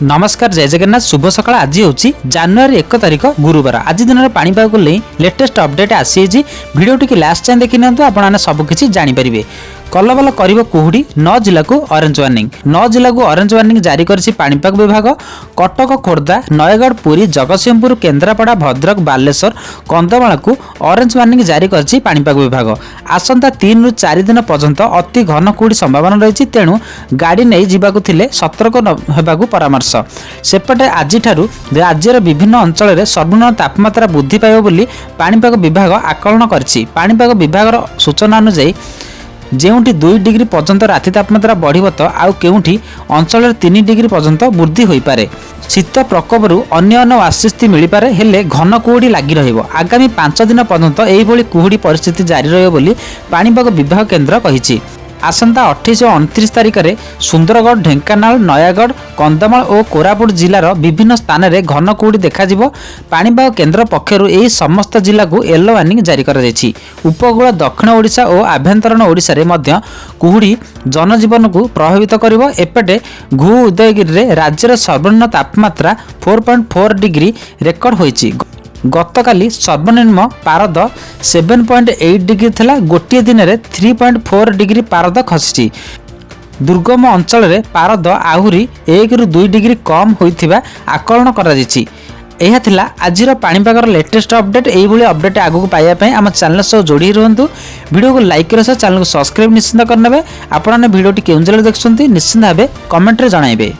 नमस्कार जय जगन्नाथ शुभ सकाळ। आज हूँ जानुरी 1 तारिख गुरुवार। आज दिन में पाणीपाग को लेटेस्ट अपडेट आसी वीडियो टी लास्ट टाइम देखी नियंतु आपने सबकि जानीपर। कलबल कर कुहुड़ी 9 जिला को ऑरेंज वार्निंग 9 जिला को ऑरेंज वार्निंग जारी कर पाणीपाग विभाग। कटक खोर्धा नयगढ़ पुरी जगतसिंहपुर केन्द्रापड़ा भद्रक बालेश्वर कंधमाल को ऑरेंज वार्निंग जारी कर पाणीपाग विभाग। आसंता 3 रु 4 दिन पर्यंत अति घन कुहुड़ी संभावना रही, तेणु गाड़ी नहीं जावाक थिले सतर्क होबाकू परामर्श। सेपटे आज राज्यर विभिन्न अंचल में सर्वनिम्न तापमात्रा वृद्धि पाइब बोली पाणीपाग विभाग आकलन करछि। पाणीपाग विभाग सूचना अनुसार जेउठी 2 डिग्री पर्यंत राति तापमात्रा बढ़िब तो आउ केउठी अंचल 3 डिग्री पर्यंत वृद्धि होई पारे। शीत प्रकोपरू अन्य आश्वस्ति मिल पारे, हेले घन कुहुड़ी लगी रहिबो। आगामी 5 दिन पर्यंत एहिभଳି कुहुड़ी परिस्थिति जारी रहिबो बोली पाणीपाग विभाग केन्द्र कहिछि। आसंता 28 और 29 तारिख में सुंदरगढ़ ढेंकानाल नयागढ़ कंधमाल और कोरापुट जिलार विभिन्न स्थान में घन कुहुड़ी देखा। पाणीपाग केन्द्र पक्षर यही समस्त जिला को येलो वार्निंग जारी कर उपकूल दक्षिण ओडिशा और आभ्यंतरण ओडिशा रे मध्य कुहुड़ी जनजीवन को प्रभावित करिवो। एपटे घु उदयगिरी राज्यर सर्वनिम्न तापमात्रा 4.4 डिग्री रेकर्ड होईछि। गतकाली सर्वनिम्न पारद 7.8 डिग्री थिला, गोटे दिन में 3.4 डिग्री पारद खसी। दुर्गम अंचल में पारद आहुरी 1 रु 2 डिग्री कम होइथिबा आकलन करा जायछि। यह थिला आजिर पाणीपागर लेटेस्ट अपडेट। यही अपडेट आगू पाइबापी आम चैनल सह जोड़ी रुहतु। वीडियो को लाइक कर चैनल को सब्सक्राइब निश्चिंत करने। आपने वीडियो केउं जिले देखुं निश्चिंत भाव कमेंट रे जणाइबे।